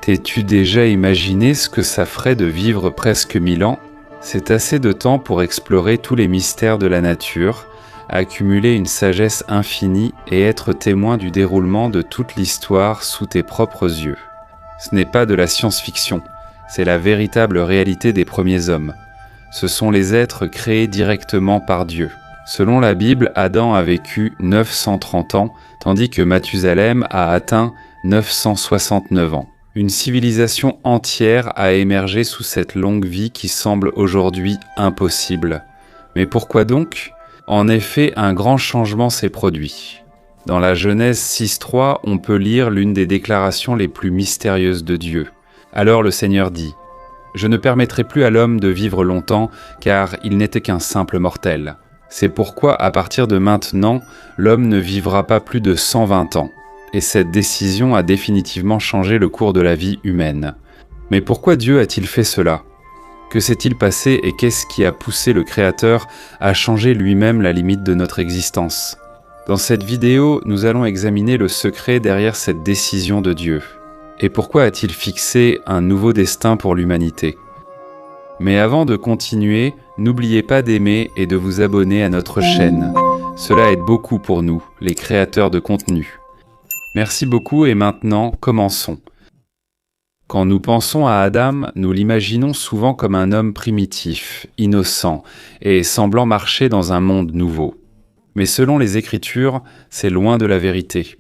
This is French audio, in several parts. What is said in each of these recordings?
T'es-tu déjà imaginé ce que ça ferait de vivre presque 1000 ans? C'est assez de temps pour explorer tous les mystères de la nature, accumuler une sagesse infinie et être témoin du déroulement de toute l'histoire sous tes propres yeux. Ce n'est pas de la science-fiction, c'est la véritable réalité des premiers hommes. Ce sont les êtres créés directement par Dieu. Selon la Bible, Adam a vécu 930 ans, tandis que Mathusalem a atteint 969 ans. Une civilisation entière a émergé sous cette longue vie qui semble aujourd'hui impossible. Mais pourquoi donc? En effet, un grand changement s'est produit. Dans la Genèse 6.3, on peut lire l'une des déclarations les plus mystérieuses de Dieu. Alors le Seigneur dit : « Je ne permettrai plus à l'homme de vivre longtemps, car il n'était qu'un simple mortel. C'est pourquoi, à partir de maintenant, l'homme ne vivra pas plus de 120 ans. » Et cette décision a définitivement changé le cours de la vie humaine. Mais pourquoi Dieu a-t-il fait cela? Que s'est-il passé et qu'est-ce qui a poussé le Créateur à changer lui-même la limite de notre existence? Dans cette vidéo, nous allons examiner le secret derrière cette décision de Dieu. Et pourquoi a-t-il fixé un nouveau destin pour l'humanité? Mais avant de continuer, n'oubliez pas d'aimer et de vous abonner à notre chaîne. Cela aide beaucoup pour nous, les créateurs de contenu. Merci beaucoup et maintenant, commençons. Quand nous pensons à Adam, nous l'imaginons souvent comme un homme primitif, innocent et semblant marcher dans un monde nouveau. Mais selon les Écritures, c'est loin de la vérité.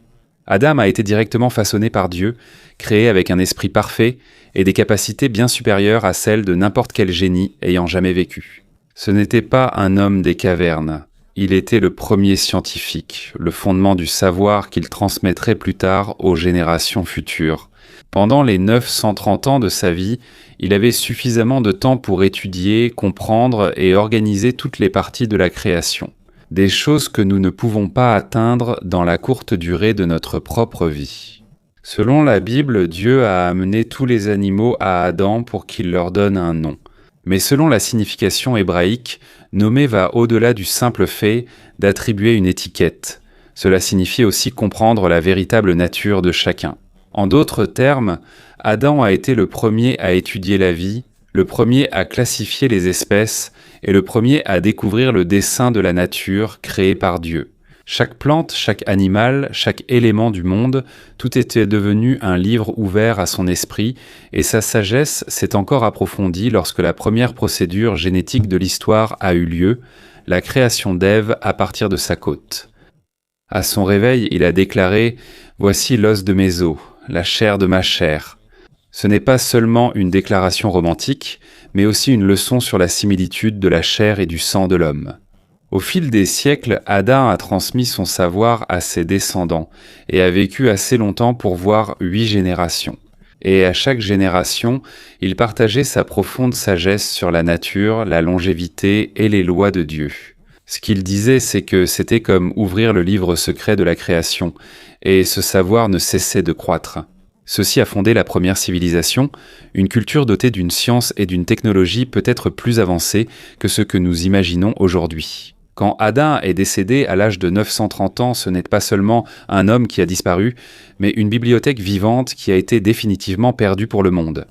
Adam a été directement façonné par Dieu, créé avec un esprit parfait et des capacités bien supérieures à celles de n'importe quel génie ayant jamais vécu. Ce n'était pas un homme des cavernes. Il était le premier scientifique, le fondement du savoir qu'il transmettrait plus tard aux générations futures. Pendant les 930 ans de sa vie, il avait suffisamment de temps pour étudier, comprendre et organiser toutes les parties de la création. Des choses que nous ne pouvons pas atteindre dans la courte durée de notre propre vie. Selon la Bible, Dieu a amené tous les animaux à Adam pour qu'il leur donne un nom. Mais selon la signification hébraïque, nommer va au-delà du simple fait d'attribuer une étiquette. Cela signifie aussi comprendre la véritable nature de chacun. En d'autres termes, Adam a été le premier à étudier la vie, le premier à classifier les espèces et le premier à découvrir le dessein de la nature créée par Dieu. Chaque plante, chaque animal, chaque élément du monde, tout était devenu un livre ouvert à son esprit, et sa sagesse s'est encore approfondie lorsque la première procédure génétique de l'histoire a eu lieu, la création d'Ève à partir de sa côte. À son réveil, il a déclaré « Voici l'os de mes os, la chair de ma chair ». Ce n'est pas seulement une déclaration romantique, mais aussi une leçon sur la similitude de la chair et du sang de l'homme. Au fil des siècles, Adam a transmis son savoir à ses descendants et a vécu assez longtemps pour voir 8 générations. Et à chaque génération, il partageait sa profonde sagesse sur la nature, la longévité et les lois de Dieu. Ce qu'il disait, c'est que c'était comme ouvrir le livre secret de la création, et ce savoir ne cessait de croître. Ceci a fondé la première civilisation, une culture dotée d'une science et d'une technologie peut-être plus avancée que ce que nous imaginons aujourd'hui. Quand Adam est décédé à l'âge de 930 ans, ce n'est pas seulement un homme qui a disparu, mais une bibliothèque vivante qui a été définitivement perdue pour le monde.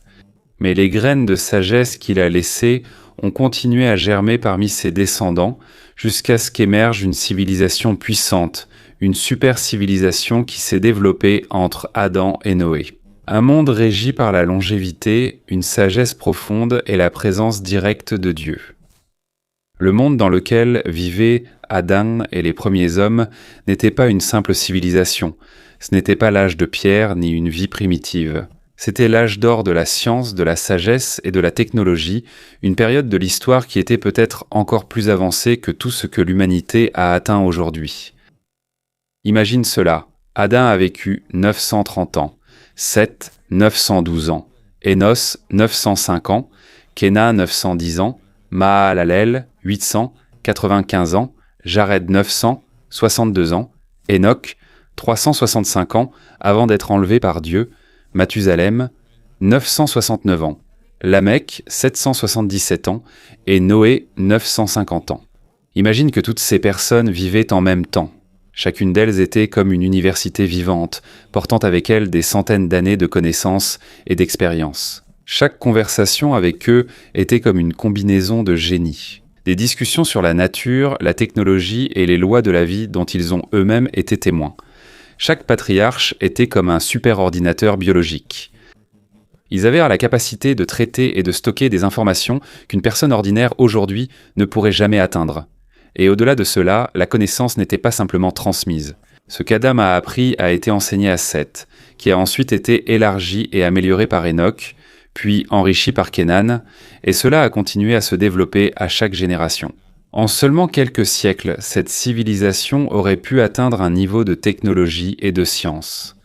Mais les graines de sagesse qu'il a laissées ont continué à germer parmi ses descendants, jusqu'à ce qu'émerge une civilisation puissante, une super civilisation qui s'est développée entre Adam et Noé. Un monde régi par la longévité, une sagesse profonde et la présence directe de Dieu. Le monde dans lequel vivaient Adam et les premiers hommes n'était pas une simple civilisation. Ce n'était pas l'âge de pierre ni une vie primitive. C'était l'âge d'or de la science, de la sagesse et de la technologie, une période de l'histoire qui était peut-être encore plus avancée que tout ce que l'humanité a atteint aujourd'hui. Imagine cela, Adam a vécu 930 ans, Seth 912 ans, Enos 905 ans, Kéna 910 ans, Mahalalel 895 ans, Jared 900, 62 ans, Enoch 365 ans avant d'être enlevé par Dieu, Mathusalem 969 ans, Lamech 777 ans et Noé 950 ans. Imagine que toutes ces personnes vivaient en même temps. Chacune d'elles était comme une université vivante, portant avec elle des centaines d'années de connaissances et d'expériences. Chaque conversation avec eux était comme une combinaison de génie. Des discussions sur la nature, la technologie et les lois de la vie dont ils ont eux-mêmes été témoins. Chaque patriarche était comme un superordinateur biologique. Ils avaient la capacité de traiter et de stocker des informations qu'une personne ordinaire aujourd'hui ne pourrait jamais atteindre. Et au-delà de cela, la connaissance n'était pas simplement transmise. Ce qu'Adam a appris a été enseigné à Seth, qui a ensuite été élargi et amélioré par Enoch, puis enrichi par Kénan, et cela a continué à se développer à chaque génération. En seulement quelques siècles, cette civilisation aurait pu atteindre un niveau de technologie et de science.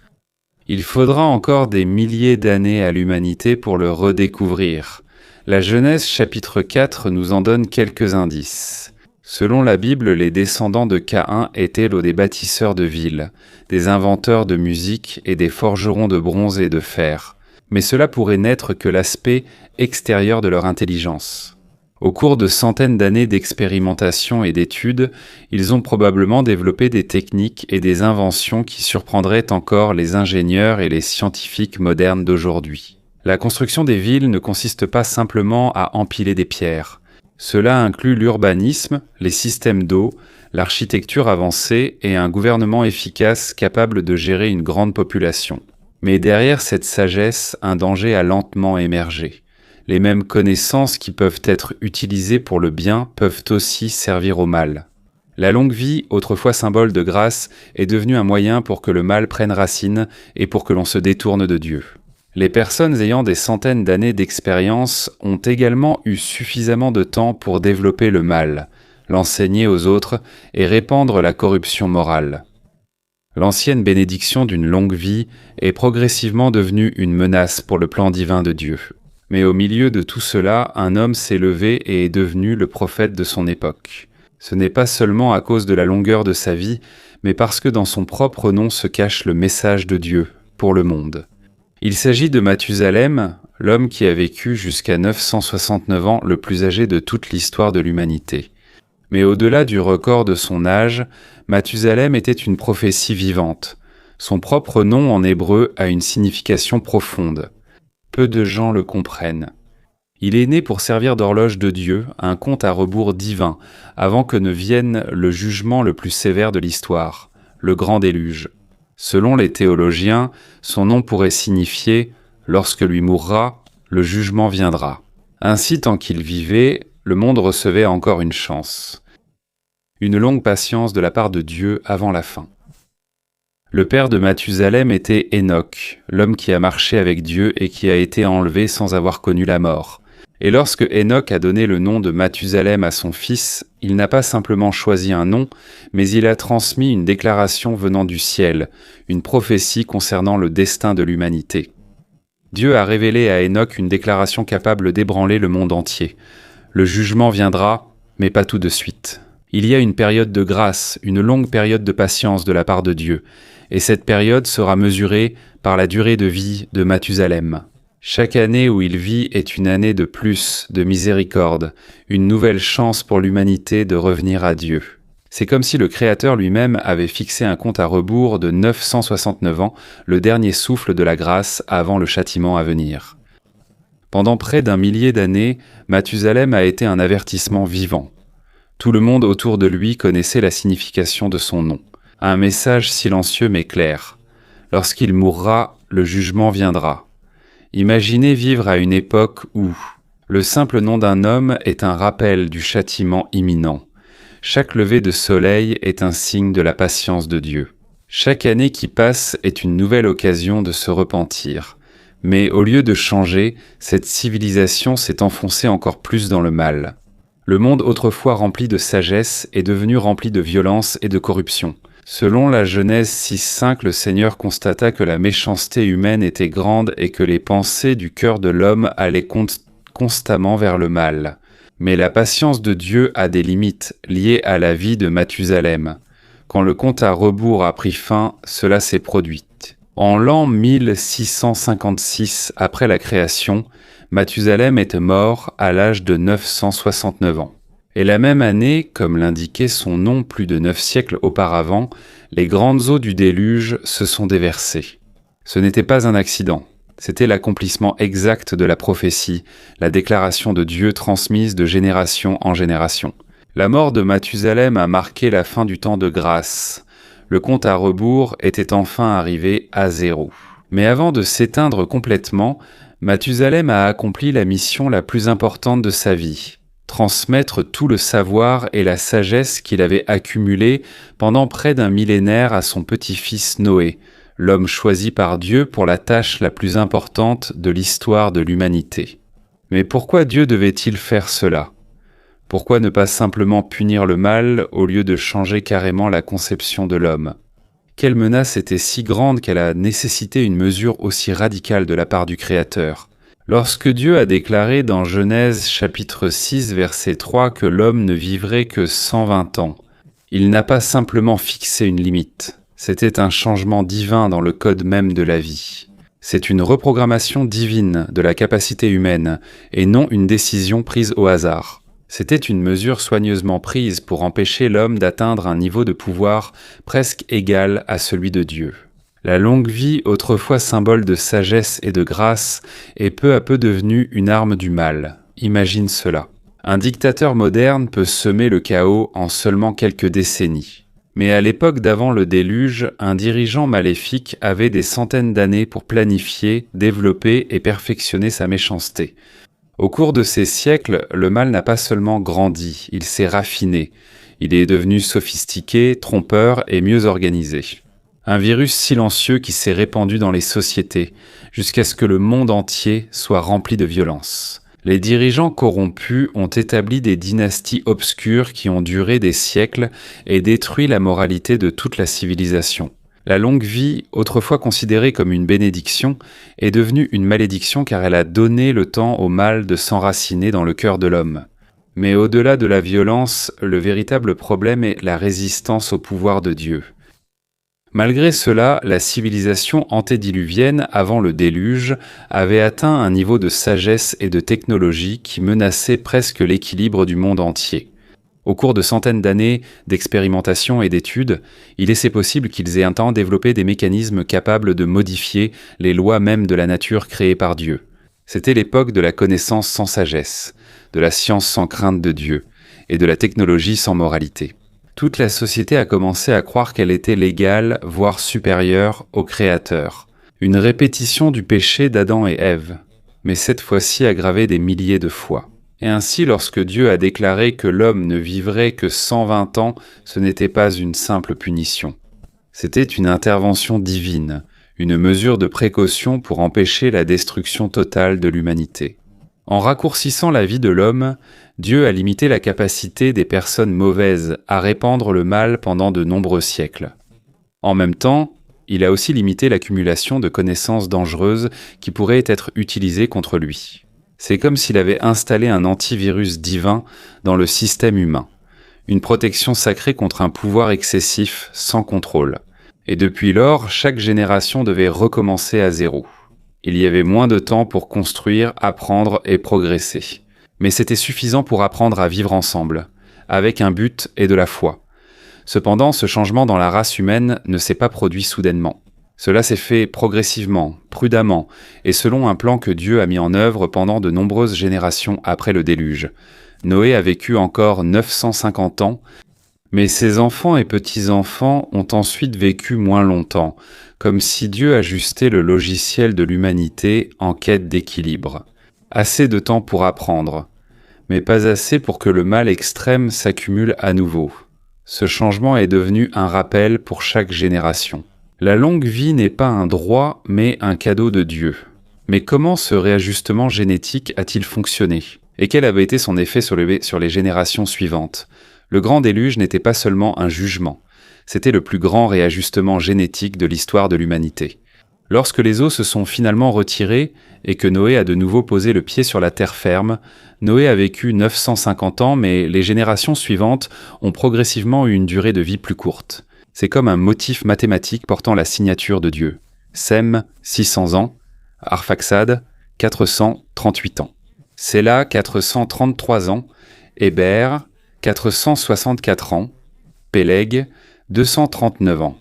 Il faudra encore des milliers d'années à l'humanité pour le redécouvrir. La Genèse chapitre 4 nous en donne quelques indices. Selon la Bible, les descendants de Caïn étaient des bâtisseurs de villes, des inventeurs de musique et des forgerons de bronze et de fer. Mais cela pourrait n'être que l'aspect extérieur de leur intelligence. Au cours de centaines d'années d'expérimentation et d'études, ils ont probablement développé des techniques et des inventions qui surprendraient encore les ingénieurs et les scientifiques modernes d'aujourd'hui. La construction des villes ne consiste pas simplement à empiler des pierres. Cela inclut l'urbanisme, les systèmes d'eau, l'architecture avancée et un gouvernement efficace capable de gérer une grande population. Mais derrière cette sagesse, un danger a lentement émergé. Les mêmes connaissances qui peuvent être utilisées pour le bien peuvent aussi servir au mal. La longue vie, autrefois symbole de grâce, est devenue un moyen pour que le mal prenne racine et pour que l'on se détourne de Dieu. Les personnes ayant des centaines d'années d'expérience ont également eu suffisamment de temps pour développer le mal, l'enseigner aux autres et répandre la corruption morale. L'ancienne bénédiction d'une longue vie est progressivement devenue une menace pour le plan divin de Dieu. Mais au milieu de tout cela, un homme s'est levé et est devenu le prophète de son époque. Ce n'est pas seulement à cause de la longueur de sa vie, mais parce que dans son propre nom se cache le message de Dieu pour le monde. Il s'agit de Mathusalem, l'homme qui a vécu jusqu'à 969 ans, le plus âgé de toute l'histoire de l'humanité. Mais au-delà du record de son âge, Mathusalem était une prophétie vivante. Son propre nom en hébreu a une signification profonde. Peu de gens le comprennent. Il est né pour servir d'horloge de Dieu, un compte à rebours divin, avant que ne vienne le jugement le plus sévère de l'histoire, le grand déluge. Selon les théologiens, son nom pourrait signifier « lorsque lui mourra, le jugement viendra ». Ainsi, tant qu'il vivait, le monde recevait encore une chance. Une longue patience de la part de Dieu avant la fin. Le père de Mathusalem était Enoch, l'homme qui a marché avec Dieu et qui a été enlevé sans avoir connu la mort. Et lorsque Enoch a donné le nom de Mathusalem à son fils, il n'a pas simplement choisi un nom, mais il a transmis une déclaration venant du ciel, une prophétie concernant le destin de l'humanité. Dieu a révélé à Enoch une déclaration capable d'ébranler le monde entier. Le jugement viendra, mais pas tout de suite. Il y a une période de grâce, une longue période de patience de la part de Dieu, et cette période sera mesurée par la durée de vie de Mathusalem. Chaque année où il vit est une année de plus de miséricorde, une nouvelle chance pour l'humanité de revenir à Dieu. C'est comme si le Créateur lui-même avait fixé un compte à rebours de 969 ans, le dernier souffle de la grâce avant le châtiment à venir. Pendant près d'1 millier d'années, Mathusalem a été un avertissement vivant. Tout le monde autour de lui connaissait la signification de son nom. Un message silencieux mais clair. Lorsqu'il mourra, le jugement viendra. Imaginez vivre à une époque où le simple nom d'un homme est un rappel du châtiment imminent. Chaque lever de soleil est un signe de la patience de Dieu. Chaque année qui passe est une nouvelle occasion de se repentir. Mais au lieu de changer, cette civilisation s'est enfoncée encore plus dans le mal. Le monde autrefois rempli de sagesse est devenu rempli de violence et de corruption. Selon la Genèse 6.5, le Seigneur constata que la méchanceté humaine était grande et que les pensées du cœur de l'homme allaient constamment vers le mal. Mais la patience de Dieu a des limites liées à la vie de Mathusalem. Quand le compte à rebours a pris fin, cela s'est produit. En l'an 1656 après la création, Mathusalem était mort à l'âge de 969 ans. Et la même année, comme l'indiquait son nom plus de 9 siècles auparavant, les grandes eaux du déluge se sont déversées. Ce n'était pas un accident, c'était l'accomplissement exact de la prophétie, la déclaration de Dieu transmise de génération en génération. La mort de Mathusalem a marqué la fin du temps de grâce. Le compte à rebours était enfin arrivé à zéro. Mais avant de s'éteindre complètement, Mathusalem a accompli la mission la plus importante de sa vie. Transmettre tout le savoir et la sagesse qu'il avait accumulés pendant près d'un millénaire à son petit-fils Noé, l'homme choisi par Dieu pour la tâche la plus importante de l'histoire de l'humanité. Mais pourquoi Dieu devait-il faire cela ? Pourquoi ne pas simplement punir le mal au lieu de changer carrément la conception de l'homme ? Quelle menace était si grande qu'elle a nécessité une mesure aussi radicale de la part du Créateur ? Lorsque Dieu a déclaré dans Genèse chapitre 6 verset 3 que l'homme ne vivrait que 120 ans, il n'a pas simplement fixé une limite, c'était un changement divin dans le code même de la vie. C'est une reprogrammation divine de la capacité humaine et non une décision prise au hasard. C'était une mesure soigneusement prise pour empêcher l'homme d'atteindre un niveau de pouvoir presque égal à celui de Dieu. La longue vie, autrefois symbole de sagesse et de grâce, est peu à peu devenue une arme du mal. Imagine cela. Un dictateur moderne peut semer le chaos en seulement quelques décennies. Mais à l'époque d'avant le déluge, un dirigeant maléfique avait des centaines d'années pour planifier, développer et perfectionner sa méchanceté. Au cours de ces siècles, le mal n'a pas seulement grandi, il s'est raffiné. Il est devenu sophistiqué, trompeur et mieux organisé. Un virus silencieux qui s'est répandu dans les sociétés, jusqu'à ce que le monde entier soit rempli de violence. Les dirigeants corrompus ont établi des dynasties obscures qui ont duré des siècles et détruit la moralité de toute la civilisation. La longue vie, autrefois considérée comme une bénédiction, est devenue une malédiction car elle a donné le temps au mal de s'enraciner dans le cœur de l'homme. Mais au-delà de la violence, le véritable problème est la résistance au pouvoir de Dieu. Malgré cela, la civilisation antédiluvienne, avant le déluge, avait atteint un niveau de sagesse et de technologie qui menaçait presque l'équilibre du monde entier. Au cours de centaines d'années d'expérimentation et d'études, il est possible qu'ils aient un temps développé des mécanismes capables de modifier les lois mêmes de la nature créée par Dieu. C'était l'époque de la connaissance sans sagesse, de la science sans crainte de Dieu, et de la technologie sans moralité. Toute la société a commencé à croire qu'elle était légale, voire supérieure au Créateur. Une répétition du péché d'Adam et Ève, mais cette fois-ci aggravée des milliers de fois. Et ainsi, lorsque Dieu a déclaré que l'homme ne vivrait que 120 ans, ce n'était pas une simple punition. C'était une intervention divine, une mesure de précaution pour empêcher la destruction totale de l'humanité. En raccourcissant la vie de l'homme, Dieu a limité la capacité des personnes mauvaises à répandre le mal pendant de nombreux siècles. En même temps, il a aussi limité l'accumulation de connaissances dangereuses qui pourraient être utilisées contre lui. C'est comme s'il avait installé un antivirus divin dans le système humain, une protection sacrée contre un pouvoir excessif sans contrôle. Et depuis lors, chaque génération devait recommencer à zéro. Il y avait moins de temps pour construire, apprendre et progresser. Mais c'était suffisant pour apprendre à vivre ensemble, avec un but et de la foi. Cependant, ce changement dans la race humaine ne s'est pas produit soudainement. Cela s'est fait progressivement, prudemment, et selon un plan que Dieu a mis en œuvre pendant de nombreuses générations après le déluge. Noé a vécu encore 950 ans, mais ses enfants et petits-enfants ont ensuite vécu moins longtemps, comme si Dieu ajustait le logiciel de l'humanité en quête d'équilibre. Assez de temps pour apprendre, mais pas assez pour que le mal extrême s'accumule à nouveau. Ce changement est devenu un rappel pour chaque génération. La longue vie n'est pas un droit, mais un cadeau de Dieu. Mais comment ce réajustement génétique a-t-il fonctionné ? Et quel avait été son effet sur les générations suivantes ? Le grand déluge n'était pas seulement un jugement, c'était le plus grand réajustement génétique de l'histoire de l'humanité. Lorsque les eaux se sont finalement retirées et que Noé a de nouveau posé le pied sur la terre ferme, Noé a vécu 950 ans, mais les générations suivantes ont progressivement eu une durée de vie plus courte. C'est comme un motif mathématique portant la signature de Dieu. Sem, 600 ans, Arphaxad, 438 ans. Séla, 433 ans, Héber, 464 ans, Péleg, 239 ans,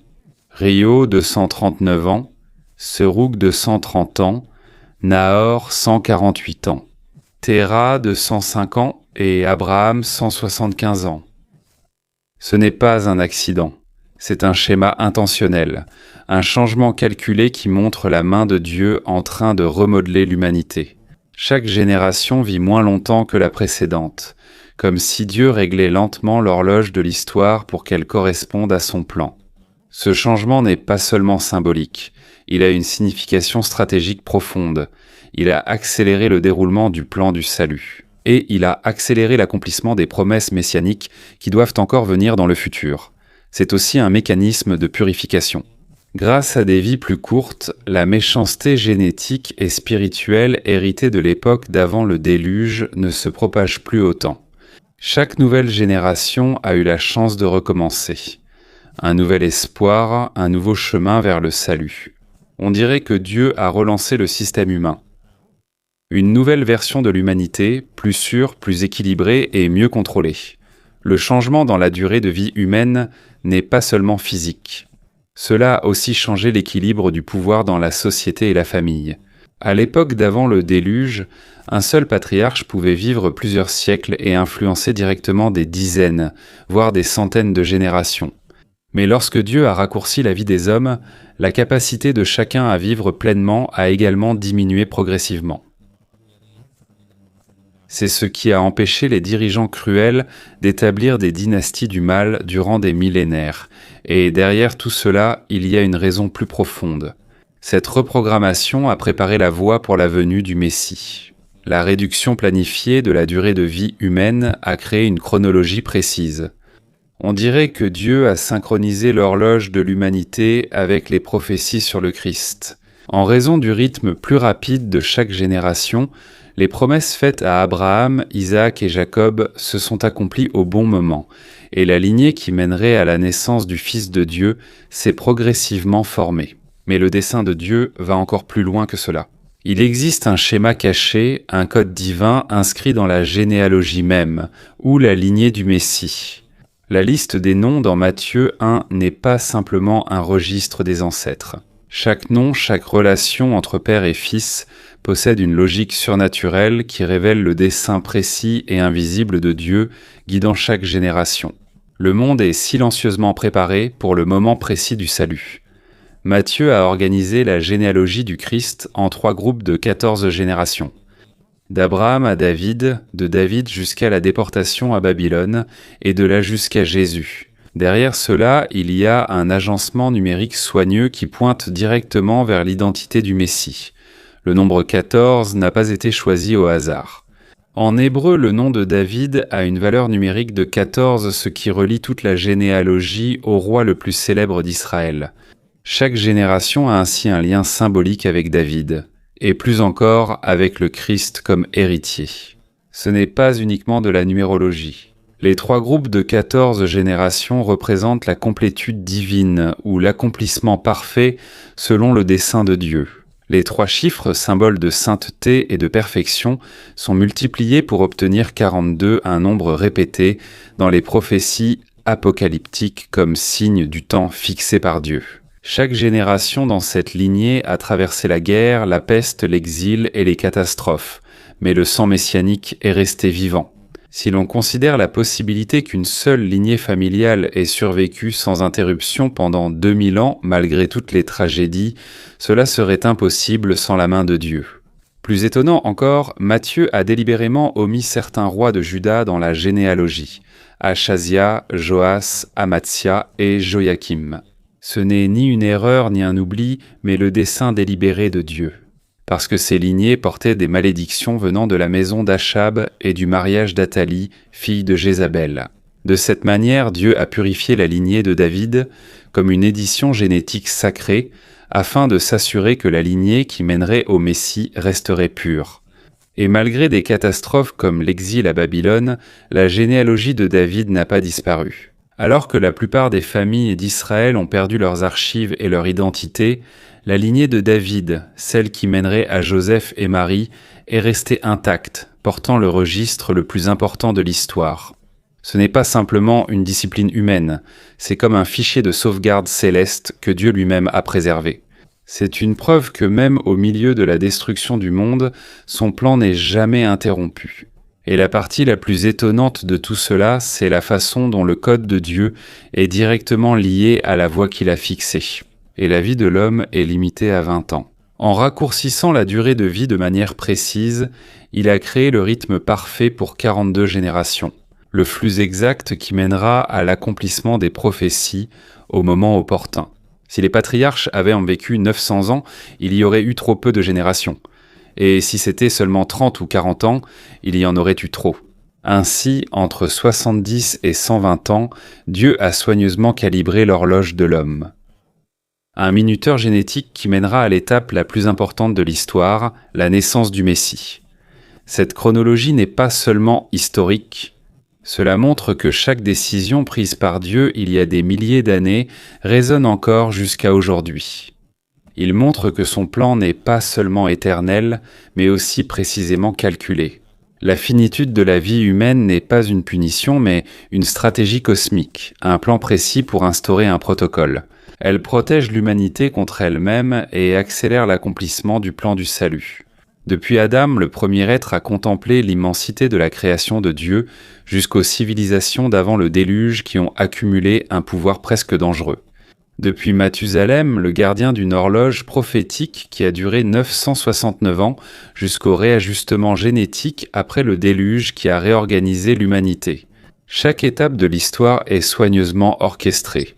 Rio, 239 ans, Serug, 230 ans, Nahor, 148 ans, Téra, 205 ans, et Abraham, 175 ans. Ce n'est pas un accident, c'est un schéma intentionnel, un changement calculé qui montre la main de Dieu en train de remodeler l'humanité. Chaque génération vit moins longtemps que la précédente, comme si Dieu réglait lentement l'horloge de l'histoire pour qu'elle corresponde à son plan. Ce changement n'est pas seulement symbolique, il a une signification stratégique profonde. Il a accéléré le déroulement du plan du salut. Et il a accéléré l'accomplissement des promesses messianiques qui doivent encore venir dans le futur. C'est aussi un mécanisme de purification. Grâce à des vies plus courtes, la méchanceté génétique et spirituelle héritée de l'époque d'avant le déluge ne se propage plus autant. Chaque nouvelle génération a eu la chance de recommencer. Un nouvel espoir, un nouveau chemin vers le salut. On dirait que Dieu a relancé le système humain. Une nouvelle version de l'humanité, plus sûre, plus équilibrée et mieux contrôlée. Le changement dans la durée de vie humaine n'est pas seulement physique. Cela a aussi changé l'équilibre du pouvoir dans la société et la famille. À l'époque d'avant le déluge, un seul patriarche pouvait vivre plusieurs siècles et influencer directement des dizaines, voire des centaines de générations. Mais lorsque Dieu a raccourci la vie des hommes, la capacité de chacun à vivre pleinement a également diminué progressivement. C'est ce qui a empêché les dirigeants cruels d'établir des dynasties du mal durant des millénaires. Et derrière tout cela, il y a une raison plus profonde. Cette reprogrammation a préparé la voie pour la venue du Messie. La réduction planifiée de la durée de vie humaine a créé une chronologie précise. On dirait que Dieu a synchronisé l'horloge de l'humanité avec les prophéties sur le Christ. En raison du rythme plus rapide de chaque génération, les promesses faites à Abraham, Isaac et Jacob se sont accomplies au bon moment, et la lignée qui mènerait à la naissance du Fils de Dieu s'est progressivement formée. Mais le dessein de Dieu va encore plus loin que cela. Il existe un schéma caché, un code divin inscrit dans la généalogie même, ou la lignée du Messie. La liste des noms dans Matthieu 1 n'est pas simplement un registre des ancêtres. Chaque nom, chaque relation entre père et fils possède une logique surnaturelle qui révèle le dessein précis et invisible de Dieu guidant chaque génération. Le monde est silencieusement préparé pour le moment précis du salut. Matthieu a organisé la généalogie du Christ en 3 groupes de 14 générations. D'Abraham à David, de David jusqu'à la déportation à Babylone et de là jusqu'à Jésus. Derrière cela, il y a un agencement numérique soigneux qui pointe directement vers l'identité du Messie. Le nombre 14 n'a pas été choisi au hasard. En hébreu, le nom de David a une valeur numérique de 14, ce qui relie toute la généalogie au roi le plus célèbre d'Israël. Chaque génération a ainsi un lien symbolique avec David, et plus encore avec le Christ comme héritier. Ce n'est pas uniquement de la numérologie. Les 3 groupes de 14 générations représentent la complétude divine ou l'accomplissement parfait selon le dessein de Dieu. Les 3 chiffres, symboles de sainteté et de perfection, sont multipliés pour obtenir 42, un nombre répété dans les prophéties apocalyptiques comme signe du temps fixé par Dieu. Chaque génération dans cette lignée a traversé la guerre, la peste, l'exil et les catastrophes, mais le sang messianique est resté vivant. Si l'on considère la possibilité qu'une seule lignée familiale ait survécu sans interruption pendant 2000 ans malgré toutes les tragédies, cela serait impossible sans la main de Dieu. Plus étonnant encore, Matthieu a délibérément omis certains rois de Juda dans la généalogie, Achazia, Joas, Amatsia et Joachim. Ce n'est ni une erreur ni un oubli, mais le dessein délibéré de Dieu. Parce que ces lignées portaient des malédictions venant de la maison d'Achab et du mariage d'Athalie, fille de Jézabel. De cette manière, Dieu a purifié la lignée de David comme une édition génétique sacrée, afin de s'assurer que la lignée qui mènerait au Messie resterait pure. Et malgré des catastrophes comme l'exil à Babylone, la généalogie de David n'a pas disparu. Alors que la plupart des familles d'Israël ont perdu leurs archives et leur identité, la lignée de David, celle qui mènerait à Joseph et Marie, est restée intacte, portant le registre le plus important de l'histoire. Ce n'est pas simplement une discipline humaine, c'est comme un fichier de sauvegarde céleste que Dieu lui-même a préservé. C'est une preuve que même au milieu de la destruction du monde, son plan n'est jamais interrompu. Et la partie la plus étonnante de tout cela, c'est la façon dont le code de Dieu est directement lié à la voie qu'il a fixée. Et la vie de l'homme est limitée à 20 ans. En raccourcissant la durée de vie de manière précise, il a créé le rythme parfait pour 42 générations, le flux exact qui mènera à l'accomplissement des prophéties au moment opportun. Si les patriarches avaient en vécu 900 ans, il y aurait eu trop peu de générations. Et si c'était seulement 30 ou 40 ans, il y en aurait eu trop. Ainsi, entre 70 et 120 ans, Dieu a soigneusement calibré l'horloge de l'homme. Un minuteur génétique qui mènera à l'étape la plus importante de l'histoire, la naissance du Messie. Cette chronologie n'est pas seulement historique. Cela montre que chaque décision prise par Dieu il y a des milliers d'années résonne encore jusqu'à aujourd'hui. Il montre que son plan n'est pas seulement éternel, mais aussi précisément calculé. La finitude de la vie humaine n'est pas une punition, mais une stratégie cosmique, un plan précis pour instaurer un protocole. Elle protège l'humanité contre elle-même et accélère l'accomplissement du plan du salut. Depuis Adam, le premier être a contemplé l'immensité de la création de Dieu jusqu'aux civilisations d'avant le déluge qui ont accumulé un pouvoir presque dangereux. Depuis Mathusalem, le gardien d'une horloge prophétique qui a duré 969 ans jusqu'au réajustement génétique après le déluge qui a réorganisé l'humanité. Chaque étape de l'histoire est soigneusement orchestrée.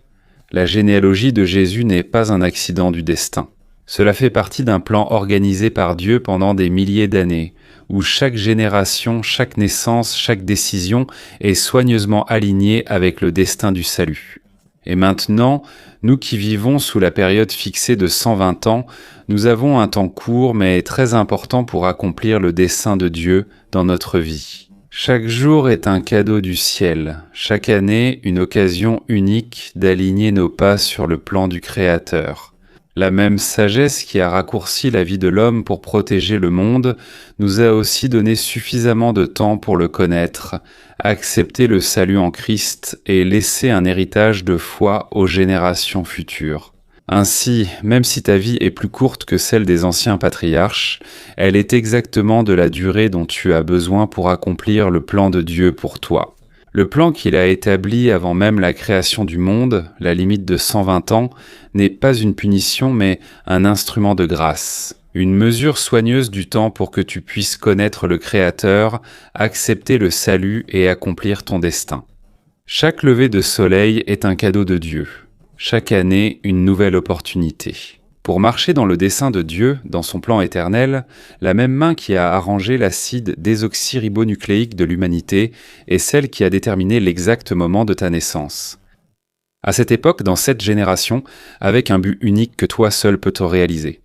La généalogie de Jésus n'est pas un accident du destin. Cela fait partie d'un plan organisé par Dieu pendant des milliers d'années, où chaque génération, chaque naissance, chaque décision est soigneusement alignée avec le destin du salut. Et maintenant, nous qui vivons sous la période fixée de 120 ans, nous avons un temps court mais très important pour accomplir le dessein de Dieu dans notre vie. Chaque jour est un cadeau du ciel, chaque année une occasion unique d'aligner nos pas sur le plan du Créateur. La même sagesse qui a raccourci la vie de l'homme pour protéger le monde nous a aussi donné suffisamment de temps pour le connaître, accepter le salut en Christ et laisser un héritage de foi aux générations futures. Ainsi, même si ta vie est plus courte que celle des anciens patriarches, elle est exactement de la durée dont tu as besoin pour accomplir le plan de Dieu pour toi. Le plan qu'il a établi avant même la création du monde, la limite de 120 ans, n'est pas une punition mais un instrument de grâce. Une mesure soigneuse du temps pour que tu puisses connaître le Créateur, accepter le salut et accomplir ton destin. Chaque lever de soleil est un cadeau de Dieu. Chaque année, une nouvelle opportunité. Pour marcher dans le dessein de Dieu, dans son plan éternel, la même main qui a arrangé l'acide désoxyribonucléique de l'humanité est celle qui a déterminé l'exact moment de ta naissance. À cette époque, dans cette génération, avec un but unique que toi seul peux te réaliser.